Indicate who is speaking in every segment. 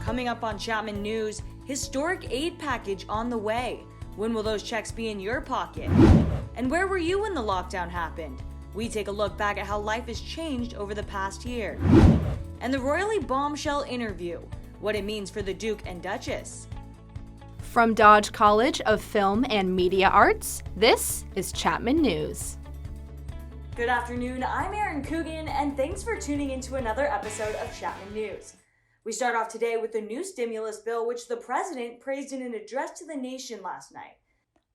Speaker 1: Coming up on Chapman News, historic aid package on the way. When will those checks be in your pocket? And where were you when the lockdown happened? We take a look back at how life has changed over the past year. And the royally bombshell interview, what it means for the Duke and Duchess.
Speaker 2: From Dodge College of Film and Media Arts, this is Chapman News.
Speaker 1: Good afternoon, I'm Erin Coogan, and thanks for tuning into another episode of Chapman News. We start off today with the new stimulus bill, which the president praised in an address to the nation last night.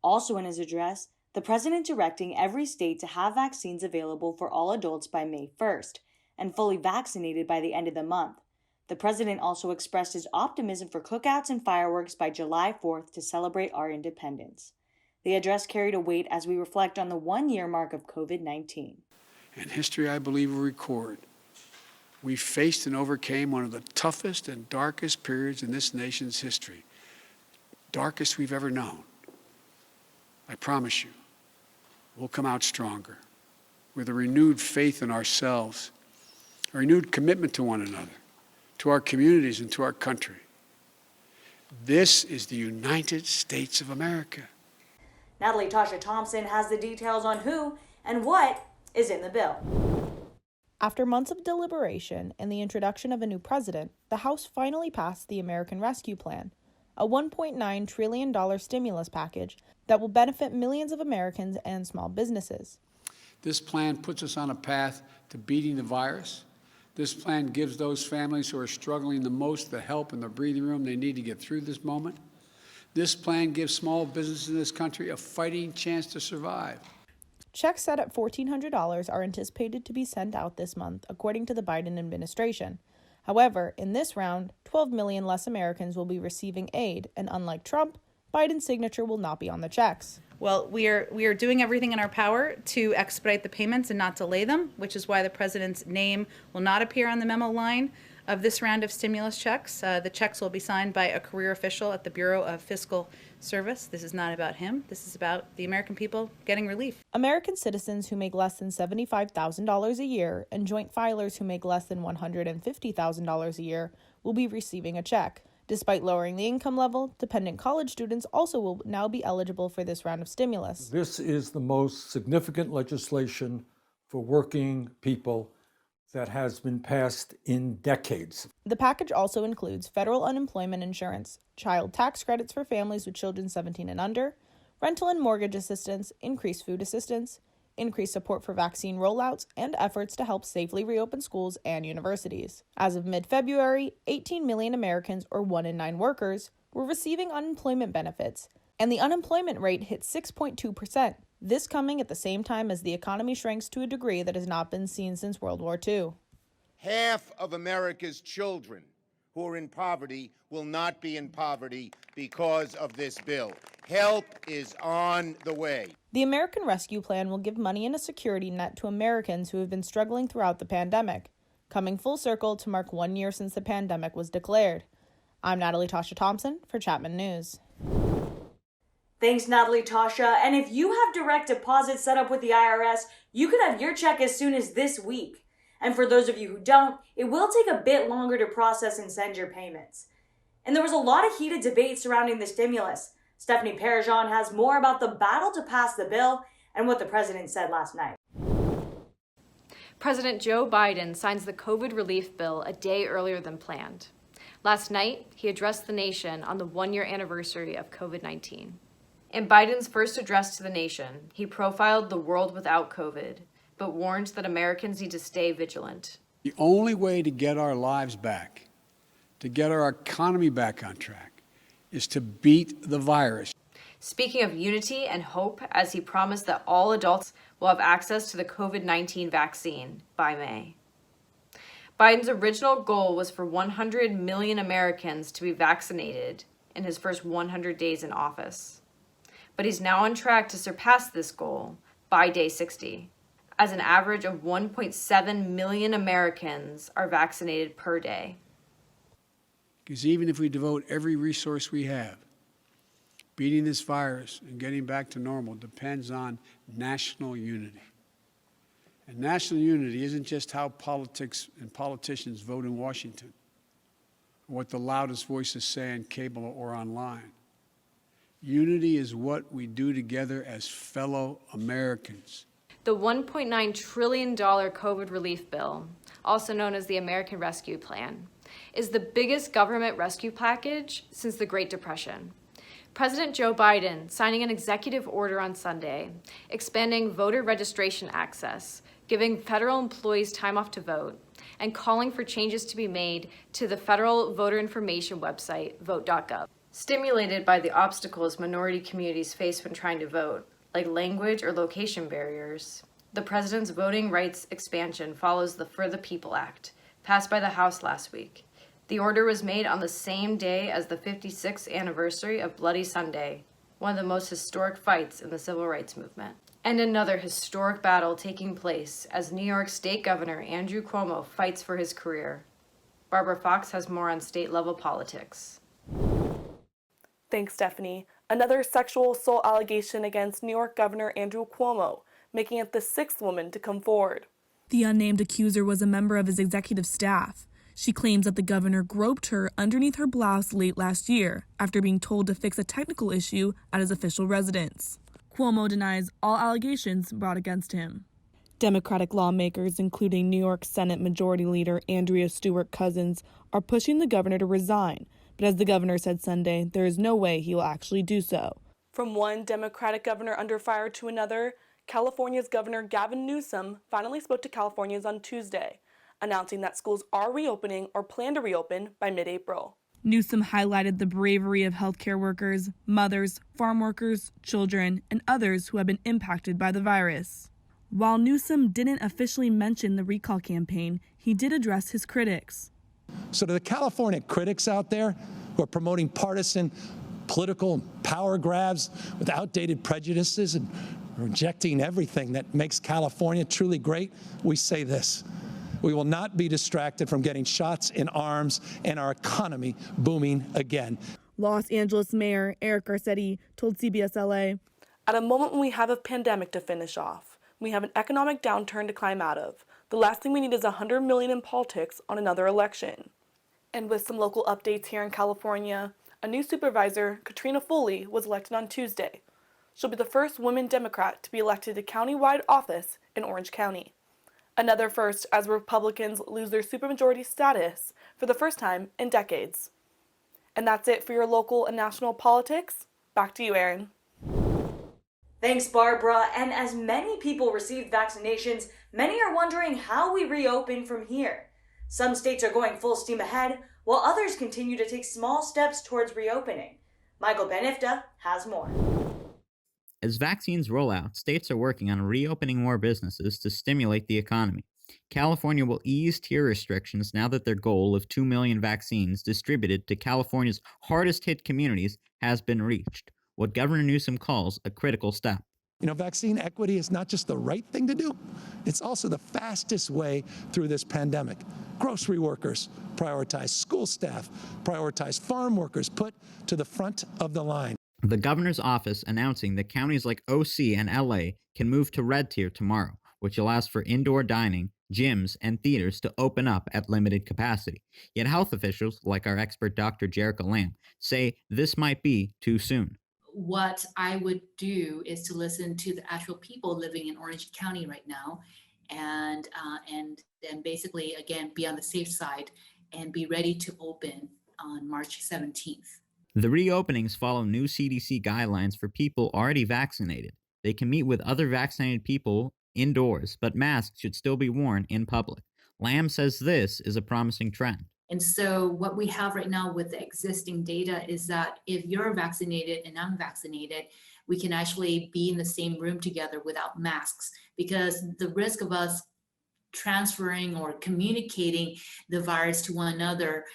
Speaker 1: Also in his address, the president directing every state to have vaccines available for all adults by May 1st and fully vaccinated by the end of the month. The president also expressed his optimism for cookouts and fireworks by July 4th to celebrate our independence. The address carried a weight as we reflect on the one-year mark of COVID-19.
Speaker 3: And history, I believe, will record we faced and overcame one of the toughest and darkest periods in this nation's history, darkest we've ever known. I promise you, we'll come out stronger with a renewed faith in ourselves, a renewed commitment to one another, to our communities and to our country. This is the United States of America.
Speaker 1: Natalie Tasha Thompson has the details on who and what is in the bill.
Speaker 4: After months of deliberation and the introduction of a new president, the House finally passed the American Rescue Plan, a $1.9 trillion stimulus package that will benefit millions of Americans and small businesses.
Speaker 3: This plan puts us on a path to beating the virus. This plan gives those families who are struggling the most the help and the breathing room they need to get through this moment. This plan gives small businesses in this country a fighting chance to survive.
Speaker 4: Checks set at $1,400 are anticipated to be sent out this month, according to the Biden administration. However, in this round, 12 million less Americans will be receiving aid, and unlike Trump, Biden's signature will not be on the checks.
Speaker 5: Well, we are doing everything in our power to expedite the payments and not delay them, which is why the president's name will not appear on the memo line of this round of stimulus checks. The checks will be signed by a career official at the Bureau of Fiscal Service. This is not about him. This is about the American people getting relief.
Speaker 4: American citizens who make less than $75,000 a year and joint filers who make less than $150,000 a year will be receiving a check. Despite lowering the income level, dependent college students also will now be eligible for this round of stimulus.
Speaker 6: This is the most significant legislation for working people that has been passed in decades.
Speaker 4: The package also includes federal unemployment insurance, child tax credits for families with children 17 and under, rental and mortgage assistance, increased food assistance, increased support for vaccine rollouts, and efforts to help safely reopen schools and universities. As of mid-February, 18 million Americans, or 1 in 9 workers, were receiving unemployment benefits, and the unemployment rate hit 6.2%. This coming at the same time as the economy shrinks to a degree that has not been seen since World War II.
Speaker 7: Half of America's children who are in poverty will not be in poverty because of this bill. Help is on the way.
Speaker 4: The American Rescue Plan will give money and a security net to Americans who have been struggling throughout the pandemic, coming full circle to mark 1 year since the pandemic was declared. I'm Natalie Tasha Thompson for Chapman News.
Speaker 1: Thanks, Natalie Tasha. And if you have direct deposit set up with the IRS, you could have your check as soon as this week. And for those of you who don't, it will take a bit longer to process and send your payments. And there was a lot of heated debate surrounding the stimulus. Stephanie Parajan has more about the battle to pass the bill and what the president said last night.
Speaker 2: President Joe Biden signs the COVID relief bill a day earlier than planned. Last night, he addressed the nation on the one-year anniversary of COVID-19. In Biden's first address to the nation, he profiled the world without COVID, but warned that Americans need to stay vigilant.
Speaker 3: The only way to get our lives back, to get our economy back on track, is to beat the virus.
Speaker 2: Speaking of unity and hope, as he promised that all adults will have access to the COVID-19 vaccine by May. Biden's original goal was for 100 million Americans to be vaccinated in his first 100 days in office. But he's now on track to surpass this goal by day 60, as an average of 1.7 million Americans are vaccinated per day.
Speaker 3: Because even if we devote every resource we have, beating this virus and getting back to normal depends on national unity. And national unity isn't just how politics and politicians vote in Washington, what the loudest voices say on cable or online. Unity is what we do together as fellow Americans.
Speaker 2: The $1.9 trillion COVID relief bill, also known as the American Rescue Plan, is the biggest government rescue package since the Great Depression. President Joe Biden signing an executive order on Sunday, expanding voter registration access, giving federal employees time off to vote, and calling for changes to be made to the federal voter information website, vote.gov. Stimulated by the obstacles minority communities face when trying to vote, like language or location barriers, the president's voting rights expansion follows the For the People Act, passed by the House last week. The order was made on the same day as the 56th anniversary of Bloody Sunday, one of the most historic fights in the civil rights movement. And another historic battle taking place as New York State Governor Andrew Cuomo fights for his career. Barbara Fox has more on state-level politics.
Speaker 8: Thanks, Stephanie. Another sexual assault allegation against New York Governor Andrew Cuomo, making it the sixth woman to come forward.
Speaker 9: The unnamed accuser was a member of his executive staff. She claims that the governor groped her underneath her blouse late last year after being told to fix a technical issue at his official residence. Cuomo denies all allegations brought against him. Democratic lawmakers, including New York Senate Majority Leader Andrea Stewart Cousins, are pushing the governor to resign. But as the governor said Sunday, there is no way he will actually do so.
Speaker 8: From one Democratic governor under fire to another, California's Governor Gavin Newsom finally spoke to Californians on Tuesday, announcing that schools are reopening or plan to reopen by mid-April.
Speaker 9: Newsom highlighted the bravery of healthcare workers, mothers, farm workers, children, and others who have been impacted by the virus. While Newsom didn't officially mention the recall campaign, he did address his critics.
Speaker 10: So to the California critics out there who are promoting partisan political power grabs with outdated prejudices and rejecting everything that makes California truly great, we say this: we will not be distracted from getting shots in arms and our economy booming again.
Speaker 9: Los Angeles Mayor Eric Garcetti told CBS LA,
Speaker 8: "At a moment when we have a pandemic to finish off, we have an economic downturn to climb out of. The last thing we need is $100 million in politics on another election." And with some local updates here in California, a new supervisor, Katrina Foley, was elected on Tuesday. She'll be the first woman Democrat to be elected to county-wide office in Orange County. Another first as Republicans lose their supermajority status for the first time in decades. And that's it for your local and national politics. Back to you, Aaron.
Speaker 1: Thanks, Barbara. And as many people received vaccinations, many are wondering how we reopen from here. Some states are going full steam ahead, while others continue to take small steps towards reopening. Michael Benifta has more.
Speaker 11: As vaccines roll out, states are working on reopening more businesses to stimulate the economy. California will ease tier restrictions now that their goal of 2 million vaccines distributed to California's hardest-hit communities has been reached, what Governor Newsom calls a critical step.
Speaker 10: You know, vaccine equity is not just the right thing to do, it's also the fastest way through this pandemic. Grocery workers prioritize, school staff prioritize, farm workers put to the front of the line.
Speaker 11: The governor's office announcing that counties like OC and LA can move to red tier tomorrow, which allows for indoor dining, gyms, and theaters to open up at limited capacity. Yet health officials, like our expert Dr. Jerica Lamb, say this might be too soon.
Speaker 12: What I would do is to listen to the actual people living in Orange County right now, and then basically, again, be on the safe side and be ready to open on March 17th.
Speaker 11: The reopenings follow new CDC guidelines for people already vaccinated. They can meet with other vaccinated people indoors, but masks should still be worn in public. Lamb says this is a promising trend.
Speaker 12: And so what we have right now with the existing data is that if you're vaccinated and unvaccinated, we can actually be in the same room together without masks, because the risk of us transferring or communicating the virus to one another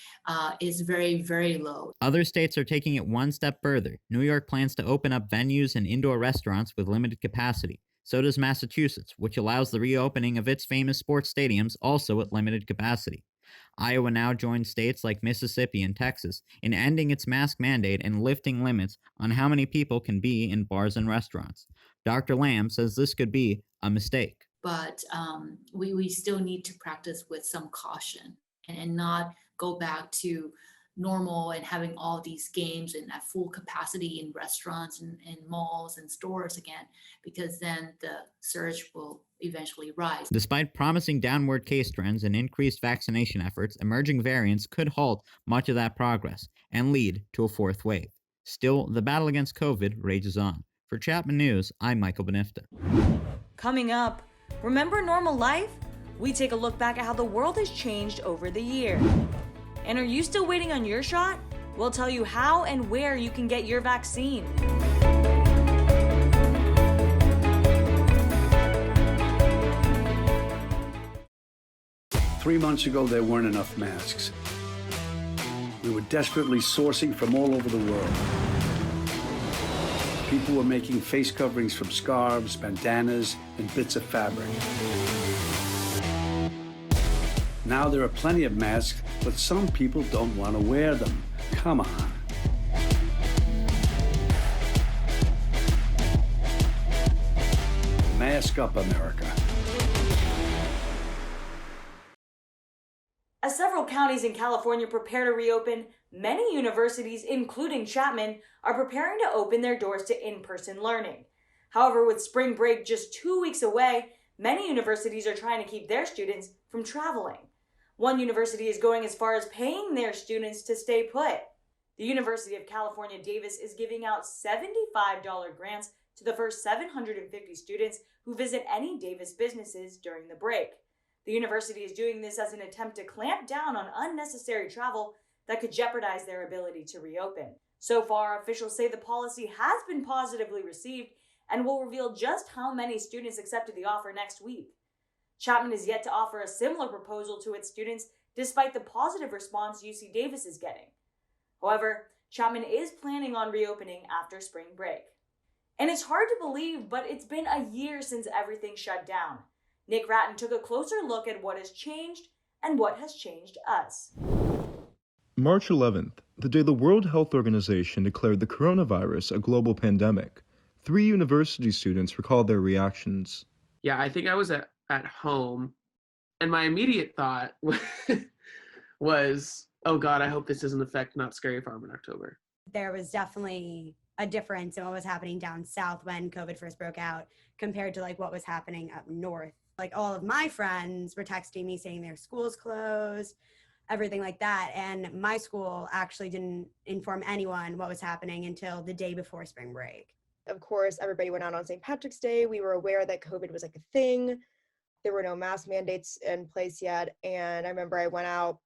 Speaker 12: is very, very low.
Speaker 11: Other states are taking it one step further. New York plans to open up venues and indoor restaurants with limited capacity. So does Massachusetts, which allows the reopening of its famous sports stadiums also at limited capacity. Iowa now joins states like Mississippi and Texas in ending its mask mandate and lifting limits on how many people can be in bars and restaurants. Dr. Lamb says this could be a mistake.
Speaker 12: But we still need to practice with some caution and not go back to normal and having all these games and at full capacity in restaurants and malls and stores again, because then the surge will eventually rise.
Speaker 11: Despite promising downward case trends and increased vaccination efforts, emerging variants could halt much of that progress and lead to a fourth wave. Still, the battle against COVID rages on. For Chapman News, I'm Michael Benifta.
Speaker 1: Coming up, remember normal life? We take a look back at how the world has changed over the year. And are you still waiting on your shot? We'll tell you how and where you can get your vaccine.
Speaker 13: 3 months ago, there weren't enough masks. We were desperately sourcing from all over the world. People were making face coverings from scarves, bandanas, and bits of fabric. Now there are plenty of masks, but some people don't want to wear them. Come on. Mask up, America.
Speaker 1: As several counties in California prepare to reopen, many universities, including Chapman, are preparing to open their doors to in-person learning. However, with spring break just 2 weeks away, many universities are trying to keep their students from traveling. One university is going as far as paying their students to stay put. The University of California, Davis is giving out $75 grants to the first 750 students who visit any Davis businesses during the break. The university is doing this as an attempt to clamp down on unnecessary travel that could jeopardize their ability to reopen. So far, officials say the policy has been positively received and will reveal just how many students accepted the offer next week. Chapman is yet to offer a similar proposal to its students despite the positive response UC Davis is getting. However, Chapman is planning on reopening after spring break. And it's hard to believe, but it's been a year since everything shut down. Nick Ratton took a closer look at what has changed and what has changed us.
Speaker 14: March 11th, the day the World Health Organization declared the coronavirus a global pandemic. 3 university students recalled their reactions.
Speaker 15: Yeah, I think I was at home, and my immediate thought was, oh God, I hope this doesn't affect Not Scary Farm in October.
Speaker 16: There was definitely a difference in what was happening down south when COVID first broke out compared to like what was happening up north. Like all of my friends were texting me saying their schools closed, everything like that. And my school actually didn't inform anyone what was happening until the day before spring break.
Speaker 17: Of course, everybody went out on St. Patrick's Day. We were aware that COVID was like a thing. There were no mask mandates in place yet. And I remember I went out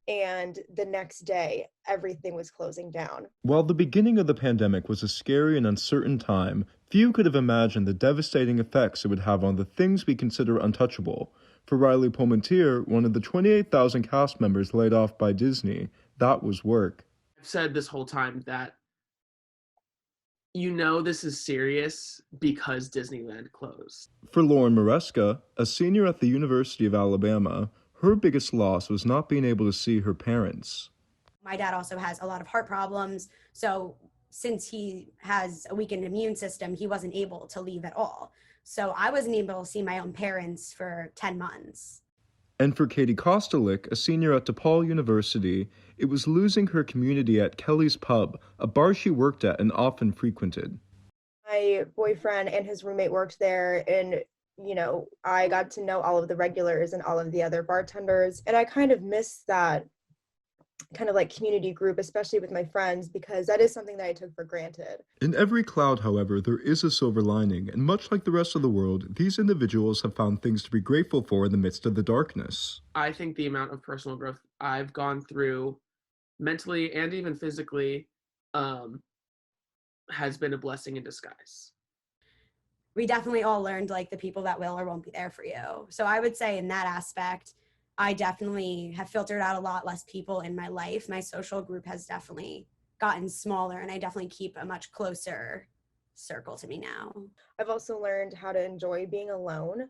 Speaker 17: and the next day, everything was closing down.
Speaker 14: While the beginning of the pandemic was a scary and uncertain time, few could have imagined the devastating effects it would have on the things we consider untouchable. For Riley Palmentier, one of the 28,000 cast members laid off by Disney, that was work.
Speaker 15: I've said this whole time that this is serious because Disneyland closed.
Speaker 14: For Lauren Maresca, a senior at the University of Alabama, her biggest loss was not being able to see her parents.
Speaker 16: My dad also has a lot of heart problems, so since he has a weakened immune system, he wasn't able to leave at all. So I wasn't able to see my own parents for 10 months.
Speaker 14: And for Katie Kostelik, a senior at DePaul University, it was losing her community at Kelly's Pub, a bar she worked at and often frequented.
Speaker 17: My boyfriend and his roommate worked there, and I got to know all of the regulars and all of the other bartenders, and I kind of miss that kind of like community group, especially with my friends, because that is something that I took for granted.
Speaker 14: In every cloud, however, there is a silver lining, and much like the rest of the world, these individuals have found things to be grateful for in the midst of the darkness.
Speaker 15: I think the amount of personal growth I've gone through mentally and even physically has been a blessing in disguise.
Speaker 16: We definitely all learned like the people that will or won't be there for you. So I would say in that aspect, I definitely have filtered out a lot less people in my life. My social group has definitely gotten smaller, and I definitely keep a much closer circle to me now.
Speaker 17: I've also learned how to enjoy being alone.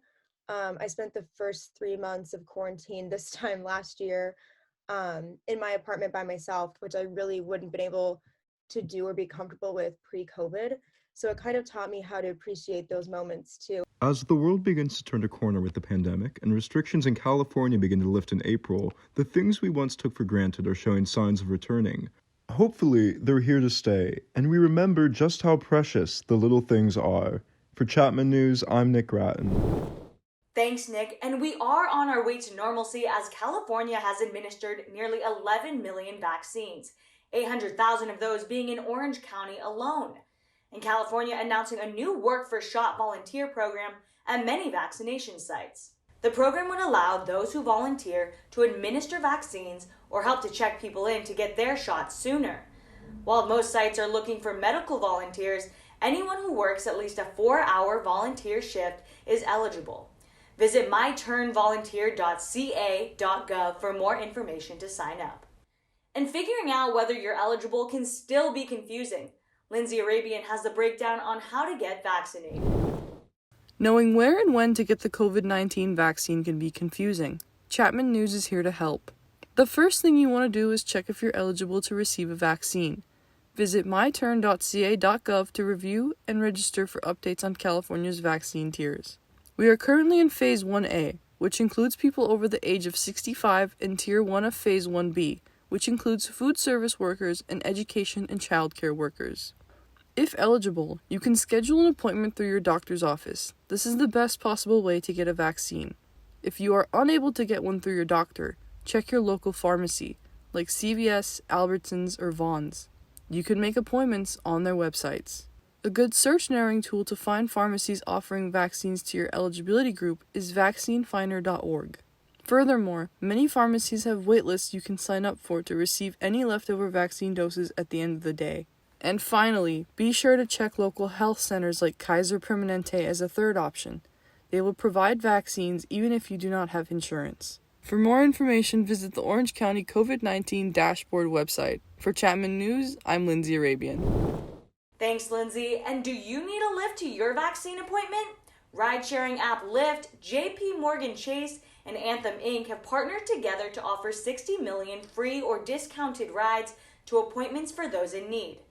Speaker 17: I spent the first 3 months of quarantine this time last year in my apartment by myself, which I really wouldn't been able to do or be comfortable with pre-COVID. So it kind of taught me how to appreciate those moments too.
Speaker 14: As the world begins to turn a corner with the pandemic and restrictions in California begin to lift in April, the things we once took for granted are showing signs of returning. Hopefully, they're here to stay, and we remember just how precious the little things are. For Chapman News, I'm Nick Grattan.
Speaker 1: Thanks, Nick. And we are on our way to normalcy as California has administered nearly 11 million vaccines, 800,000 of those being in Orange County alone. And California announcing a new Work for Shot volunteer program at many vaccination sites. The program would allow those who volunteer to administer vaccines or help to check people in to get their shots sooner. While most sites are looking for medical volunteers, anyone who works at least a 4-hour volunteer shift is eligible. Visit myturnvolunteer.ca.gov for more information to sign up. And figuring out whether you're eligible can still be confusing. Lindsay Arabian has the breakdown on how to get vaccinated.
Speaker 9: Knowing where and when to get the COVID-19 vaccine can be confusing. Chapman News is here to help. The first thing you want to do is check if you're eligible to receive a vaccine. Visit myturn.ca.gov to review and register for updates on California's vaccine tiers. We are currently in Phase 1A, which includes people over the age of 65, and Tier 1 of Phase 1B, which includes food service workers and education and childcare workers. If eligible, you can schedule an appointment through your doctor's office. This is the best possible way to get a vaccine. If you are unable to get one through your doctor, check your local pharmacy, like CVS, Albertsons, or Vons. You can make appointments on their websites. A good search narrowing tool to find pharmacies offering vaccines to your eligibility group is vaccinefinder.org. Furthermore, many pharmacies have waitlists you can sign up for to receive any leftover vaccine doses at the end of the day. And finally, be sure to check local health centers like Kaiser Permanente as a third option. They will provide vaccines even if you do not have insurance. For more information, visit the Orange County COVID-19 dashboard website. For Chapman News, I'm Lindsay Arabian.
Speaker 1: Thanks, Lindsay. And do you need a lift to your vaccine appointment? Ride-sharing app Lyft, JP Morgan Chase, and Anthem Inc. have partnered together to offer 60 million free or discounted rides to appointments for those in need.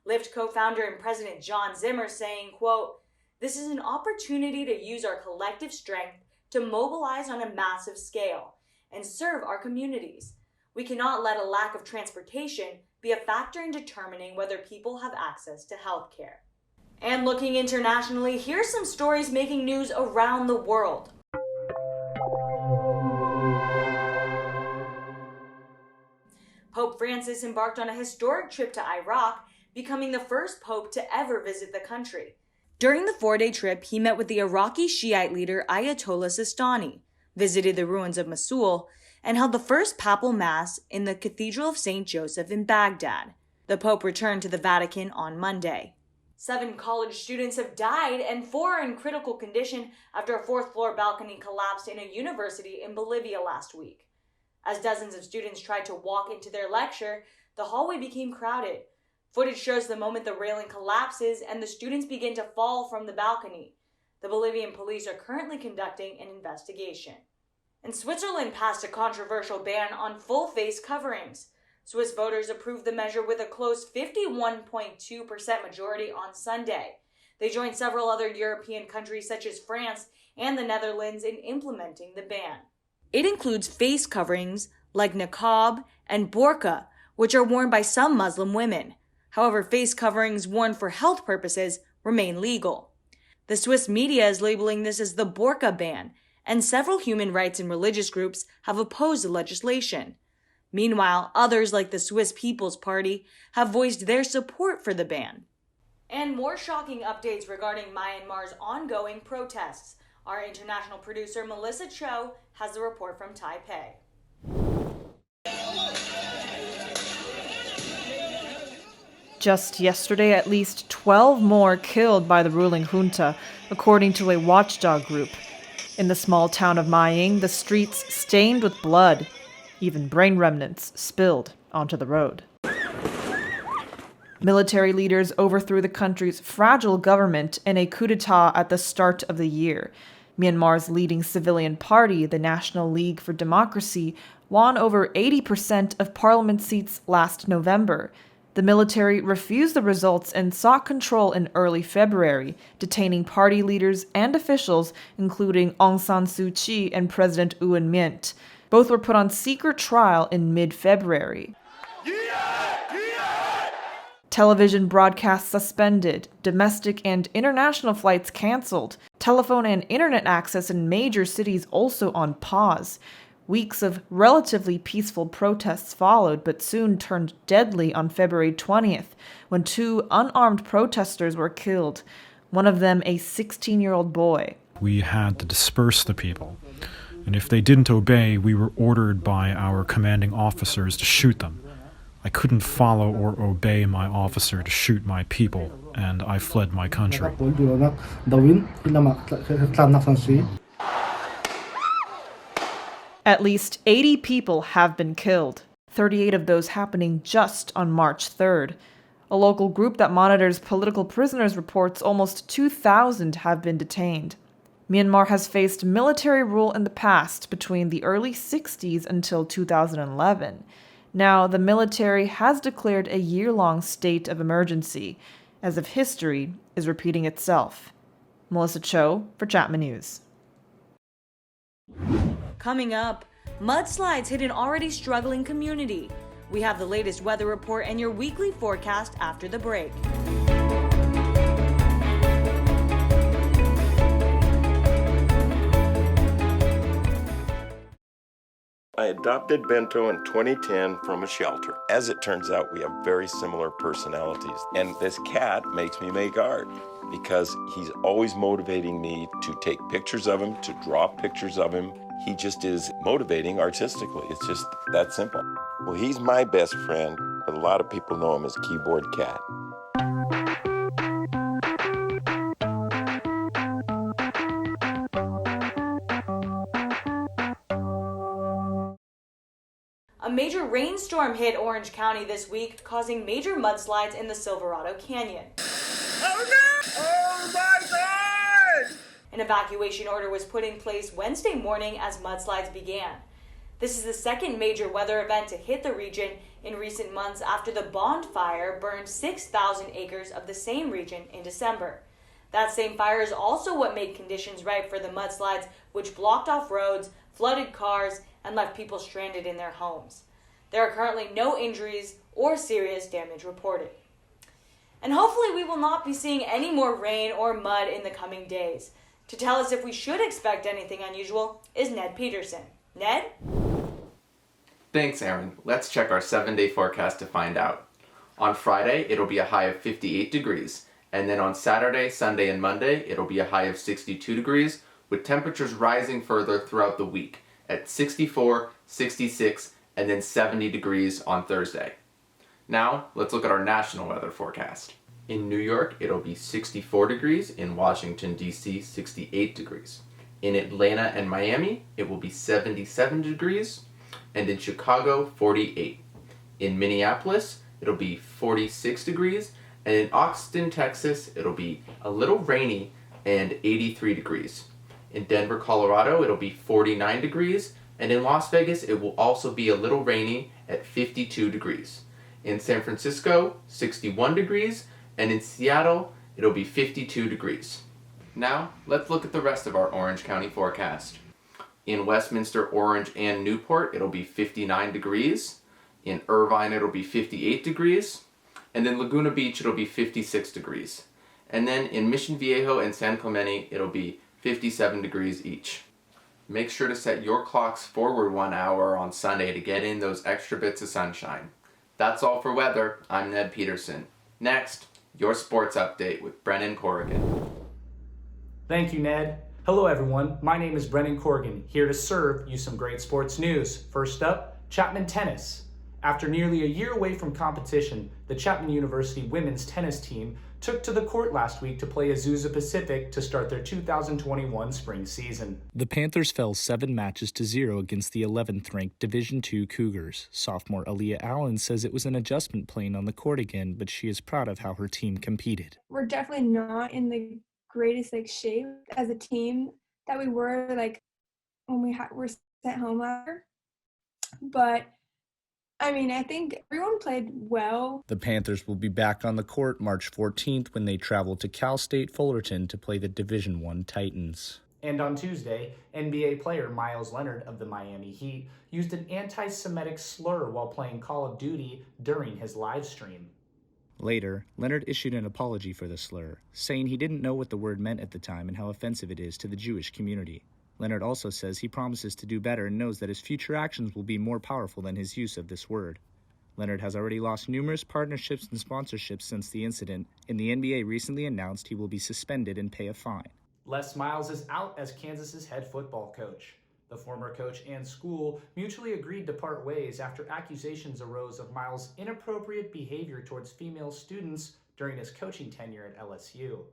Speaker 1: Lyft co-founder and president John Zimmer saying, quote, "This is an opportunity to use our collective strength to mobilize on a massive scale and serve our communities. We cannot let a lack of transportation be a factor in determining whether people have access to health care." And looking internationally, here's some stories making news around the world. Pope Francis embarked on a historic trip to Iraq, becoming the first pope to ever visit the country. During the 4-day trip, he met with the Iraqi Shiite leader Ayatollah Sistani, visited the ruins of Mosul, and held the first papal mass in the Cathedral of St. Joseph in Baghdad. The Pope returned to the Vatican on Monday. 7 college students have died and 4 are in critical condition after a 4th-floor balcony collapsed in a university in Bolivia last week. As dozens of students tried to walk into their lecture, the hallway became crowded. Footage shows the moment the railing collapses and the students begin to fall from the balcony. The Bolivian police are currently conducting an investigation. And Switzerland passed a controversial ban on full face coverings. Swiss voters approved the measure with a close 51.2% majority on Sunday. They joined several other European countries such as France and the Netherlands in implementing the ban. It includes face coverings like niqab and burqa, which are worn by some Muslim women. However, face coverings worn for health purposes remain legal. The Swiss media is labeling this as the burqa ban, and several human rights and religious groups have opposed the legislation. Meanwhile, others like the Swiss People's Party have voiced their support for the ban. And more shocking updates regarding Myanmar's ongoing protests. Our international producer Melissa Cho has the report from Taipei.
Speaker 2: Just yesterday, at least 12 more killed by the ruling junta, according to a watchdog group. In the small town of Maying, the streets stained with blood, even brain remnants spilled onto the road. Military leaders overthrew the country's fragile government in a coup d'etat at the start of the year. Myanmar's leading civilian party, the National League for Democracy, won over 80% of parliament seats last November.
Speaker 4: The military refused the results and sought control in early February, detaining party leaders and officials, including Aung San Suu Kyi and President Eun Myint. Both were put on secret trial in mid-February. Television broadcasts suspended, domestic and international flights canceled, telephone and internet access in major cities also on pause. Weeks of relatively peaceful protests followed, but soon turned deadly on February 20th, when 2 unarmed protesters were killed, one of them a 16-year-old boy.
Speaker 18: We had to disperse the people, and if they didn't obey, we were ordered by our commanding officers to shoot them. I couldn't follow or obey my officer to shoot my people, and I fled my country.
Speaker 4: At least 80 people have been killed, 38 of those happening just on March 3rd. A local group that monitors political prisoners reports almost 2,000 have been detained. Myanmar has faced military rule in the past between the early 60s until 2011. Now, the military has declared a year-long state of emergency, as if history is repeating itself. Melissa Cho for Chapman News.
Speaker 1: Coming up, mudslides hit an already struggling community. We have the latest weather report and your weekly forecast after the break.
Speaker 19: I adopted Bento in 2010 from a shelter. As it turns out, we have very similar personalities. And this cat makes me make art because he's always motivating me to take pictures of him, to draw pictures of him. He just is motivating artistically. It's just that simple. Well, he's my best friend, but a lot of people know him as Keyboard Cat.
Speaker 1: A major rainstorm hit Orange County this week, causing major mudslides in the Silverado Canyon.
Speaker 20: Oh my God!
Speaker 1: An evacuation order was put in place Wednesday morning as mudslides began. This is the second major weather event to hit the region in recent months after the Bond Fire burned 6,000 acres of the same region in December. That same fire is also what made conditions ripe for the mudslides, which blocked off roads, flooded cars, and left people stranded in their homes. There are currently no injuries or serious damage reported. And hopefully we will not be seeing any more rain or mud in the coming days. To tell us if we should expect anything unusual is Ned Peterson. Ned?
Speaker 21: Thanks, Aaron. Let's check our 7-day forecast to find out. On Friday, it'll be a high of 58 degrees. And then on Saturday, Sunday, and Monday, it'll be a high of 62 degrees, with temperatures rising further throughout the week at 64, 66, and then 70 degrees on Thursday. Now, let's look at our national weather forecast. In New York, it'll be 64 degrees. In Washington, D.C., 68 degrees. In Atlanta and Miami, it will be 77 degrees. And in Chicago, 48. In Minneapolis, it'll be 46 degrees. And in Austin, Texas, it'll be a little rainy and 83 degrees. In Denver, Colorado, it'll be 49 degrees. And in Las Vegas, it will also be a little rainy at 52 degrees. In San Francisco, 61 degrees. And in Seattle, it'll be 52 degrees. Now, let's look at the rest of our Orange County forecast. In Westminster, Orange, and Newport, it'll be 59 degrees. In Irvine, it'll be 58 degrees. And in Laguna Beach, it'll be 56 degrees. And then in Mission Viejo and San Clemente, it'll be 57 degrees each. Make sure to set your clocks forward 1 hour on Sunday to get in those extra bits of sunshine. That's all for weather. I'm Ned Peterson. Next, your sports update with Brennan Corrigan.
Speaker 22: Thank you, Ned. Hello, everyone. My name is Brennan Corrigan, here to serve you some great sports news. First up, Chapman tennis. After nearly a year away from competition, the Chapman University women's tennis team took to the court last week to play Azusa Pacific to start their 2021 spring season.
Speaker 23: The Panthers fell 7 matches to 0 against the 11th-ranked Division II Cougars. Sophomore Aaliyah Allen says it was an adjustment playing on the court again, but she is proud of how her team competed.
Speaker 24: We're definitely not in the greatest shape as a team that we were when we were sent home last year, but I mean, I think everyone played well.
Speaker 23: The Panthers will be back on the court March 14th when they travel to Cal State Fullerton to play the Division I Titans.
Speaker 22: And on Tuesday, NBA player Miles Leonard of the Miami Heat used an anti-Semitic slur while playing Call of Duty during his live stream.
Speaker 23: Later, Leonard issued an apology for the slur, saying he didn't know what the word meant at the time and how offensive it is to the Jewish community. Leonard also says he promises to do better and knows that his future actions will be more powerful than his use of this word. Leonard has already lost numerous partnerships and sponsorships since the incident, and the NBA recently announced he will be suspended and pay a fine.
Speaker 22: Les Miles is out as Kansas's head football coach. The former coach and school mutually agreed to part ways after accusations arose of Miles' inappropriate behavior towards female students during his coaching tenure at LSU.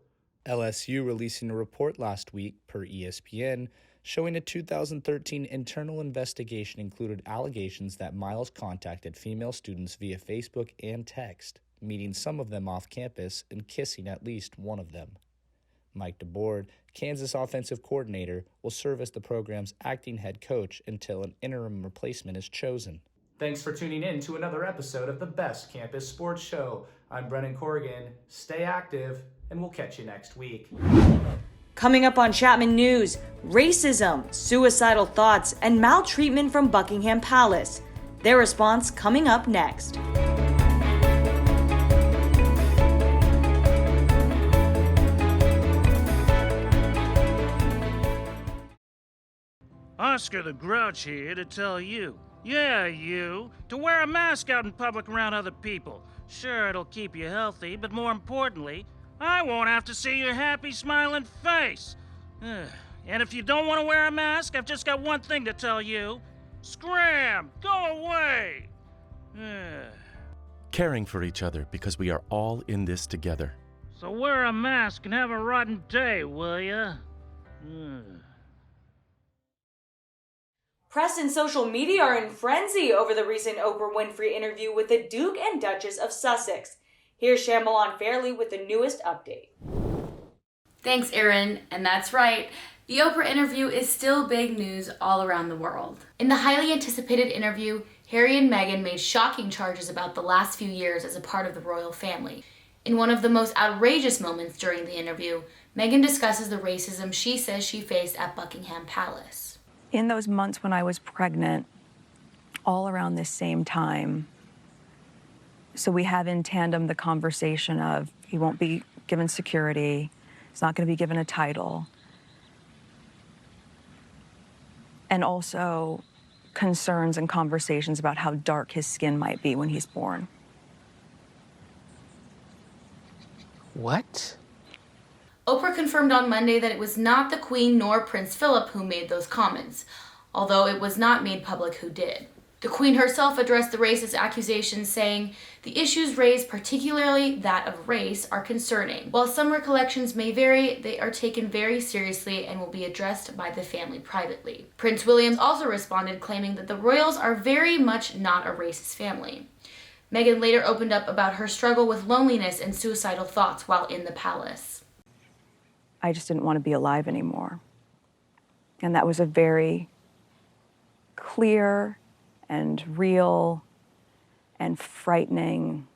Speaker 23: LSU releasing a report last week, per ESPN, showing a 2013 internal investigation included allegations that Miles contacted female students via Facebook and text, meeting some of them off campus and kissing at least one of them. Mike DeBoard, Kansas offensive coordinator, will serve as the program's acting head coach until an interim replacement is chosen.
Speaker 22: Thanks for tuning in to another episode of the Best Campus Sports Show. I'm Brennan Corrigan. Stay active, and we'll catch you next week.
Speaker 1: Coming up on Chapman News, racism, suicidal thoughts, and maltreatment from Buckingham Palace. Their response coming up next.
Speaker 3: Oscar the Grouch here to tell you, yeah, you, to wear a mask out in public around other people. Sure, it'll keep you healthy, but more importantly, I won't have to see your happy, smiling face. And if you don't want to wear a mask, I've just got one thing to tell you. Scram! Go away!
Speaker 5: Caring for each other because we are all in this together.
Speaker 3: So wear a mask and have a rotten day, will ya?
Speaker 1: Press and social media are in frenzy over the recent Oprah Winfrey interview with the Duke and Duchess of Sussex. Here's Shyamalan Fairley with the newest update.
Speaker 2: Thanks, Erin. And that's right. The Oprah interview is still big news all around the world. In the highly anticipated interview, Harry and Meghan made shocking charges about the last few years as a part of the royal family. In one of the most outrageous moments during the interview, Meghan discusses the racism she says she faced at Buckingham Palace.
Speaker 6: In those months when I was pregnant, all around this same time, so we have in tandem the conversation of he won't be given security, he's not going to be given a title, and also concerns and conversations about how dark his skin might be when he's born.
Speaker 7: What?
Speaker 2: Oprah confirmed on Monday that it was not the Queen nor Prince Philip who made those comments, although it was not made public who did. The Queen herself addressed the racist accusations, saying, "The issues raised, particularly that of race, are concerning. While some recollections may vary, they are taken very seriously and will be addressed by the family privately." Prince William also responded, claiming that the royals are very much not a racist family. Meghan later opened up about her struggle with loneliness and suicidal thoughts while in the palace.
Speaker 6: I just didn't want to be alive anymore. And that was a very clear and real and frightening,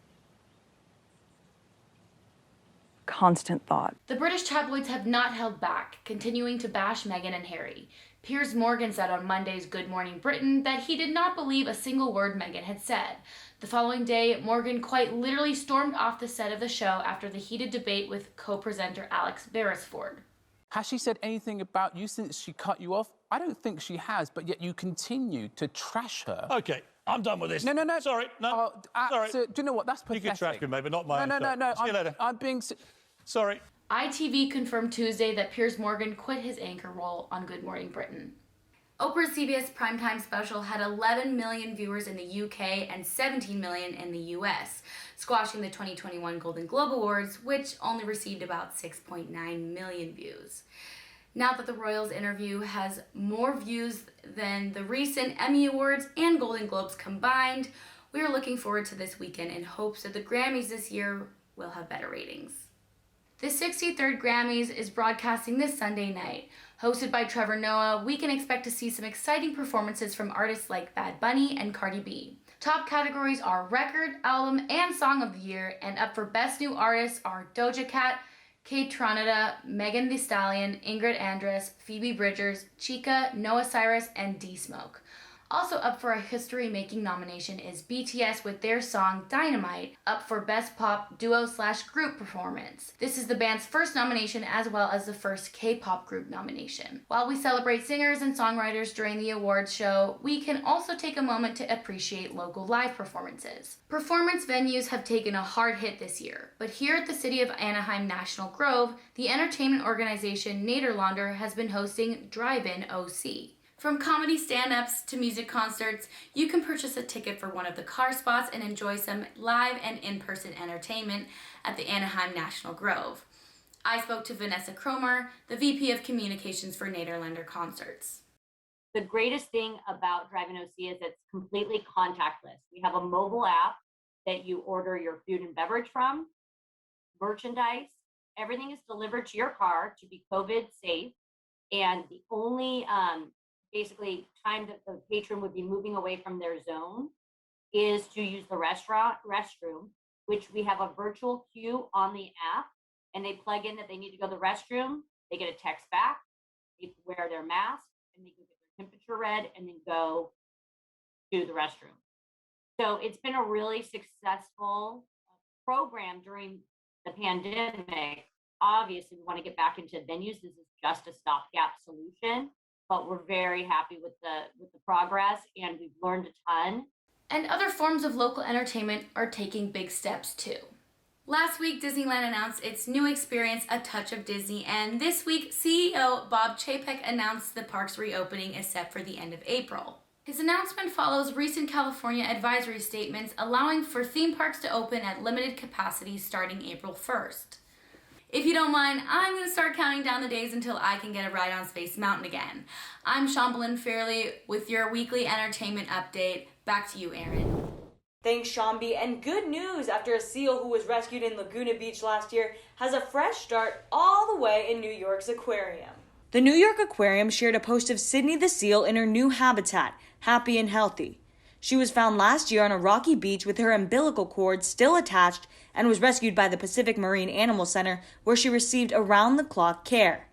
Speaker 6: constant thought.
Speaker 2: The British tabloids have not held back, continuing to bash Meghan and Harry. Piers Morgan said on Monday's Good Morning Britain that he did not believe a single word Meghan had said. The following day, Morgan quite literally stormed off the set of the show after the heated debate with co-presenter Alex Beresford.
Speaker 25: Has she said anything about you since she cut you off? I don't think she has, but yet you continue to trash her.
Speaker 26: Okay, I'm done with this.
Speaker 25: No.
Speaker 26: Sorry, no. Sorry.
Speaker 25: So, do you know what? That's pathetic.
Speaker 26: You can trash me, maybe not mine.
Speaker 25: No.
Speaker 26: See you later.
Speaker 25: I'm being...
Speaker 26: Sorry.
Speaker 2: ITV confirmed Tuesday that Piers Morgan quit his anchor role on Good Morning Britain. Oprah's CBS primetime special had 11 million viewers in the UK and 17 million in the US, squashing the 2021 Golden Globe Awards, which only received about 6.9 million views. Now that the Royals interview has more views than the recent Emmy Awards and Golden Globes combined, we are looking forward to this weekend in hopes that the Grammys this year will have better ratings. The 63rd Grammys is broadcasting this Sunday night. Hosted by Trevor Noah, we can expect to see some exciting performances from artists like Bad Bunny and Cardi B.
Speaker 7: Top categories are Record, Album, and Song of the Year, and up for Best New Artists are Doja Cat, Kate Tronada, Megan Thee Stallion, Ingrid Andress, Phoebe Bridgers, Chica, Noah Cyrus, and D-Smoke. Also up for a history-making nomination is BTS with their song Dynamite, up for Best Pop Duo/Group Performance. This is the band's first nomination as well as the first K-pop group nomination. While we celebrate singers and songwriters during the awards show, we can also take a moment to appreciate local live performances. Performance venues have taken a hard hit this year, but here at the City of Anaheim National Grove, the entertainment organization Nederlander has been hosting Drive-In OC. From comedy stand-ups to music concerts, you can purchase a ticket for one of the car spots and enjoy some live and in-person entertainment at the Anaheim National Grove. I spoke to Vanessa Cromer, the VP of Communications for Nederlander Concerts.
Speaker 8: The greatest thing about Drive-In OC is it's completely contactless. We have a mobile app that you order your food and beverage from, merchandise, everything is delivered to your car to be COVID safe, and the only basically time that the patron would be moving away from their zone is to use the restroom, which we have a virtual queue on the app, and they plug in that they need to go to the restroom, they get a text back, they wear their mask, and they go get their temperature read, and then go to the restroom. So it's been a really successful program during the pandemic. Obviously, we want to get back into venues. This is just a stopgap solution, but we're very happy with the progress, and we've learned a ton.
Speaker 7: And other forms of local entertainment are taking big steps too. Last week, Disneyland announced its new experience, A Touch of Disney, and this week, CEO Bob Chapek announced the park's reopening is set for the end of April. His announcement follows recent California advisory statements allowing for theme parks to open at limited capacity starting April 1st. If you don't mind, I'm going to start counting down the days until I can get a ride on Space Mountain again. I'm Shambhalin Fairley with your weekly entertainment update. Back to you, Aaron.
Speaker 1: Thanks, Shambi. And good news after a seal who was rescued in Laguna Beach last year has a fresh start all the way in New York's aquarium. The New York Aquarium shared a post of Sydney the seal in her new habitat, happy and healthy. She was found last year on a rocky beach with her umbilical cord still attached and was rescued by the Pacific Marine Animal Center, where she received around-the-clock care.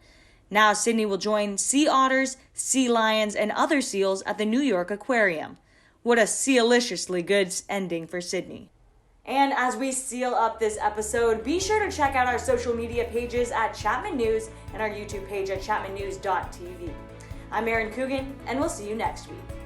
Speaker 1: Now Sydney will join sea otters, sea lions, and other seals at the New York Aquarium. What a sealiciously good ending for Sydney. And as we seal up this episode, be sure to check out our social media pages at Chapman News and our YouTube page at chapmannews.tv. I'm Erin Coogan, and we'll see you next week.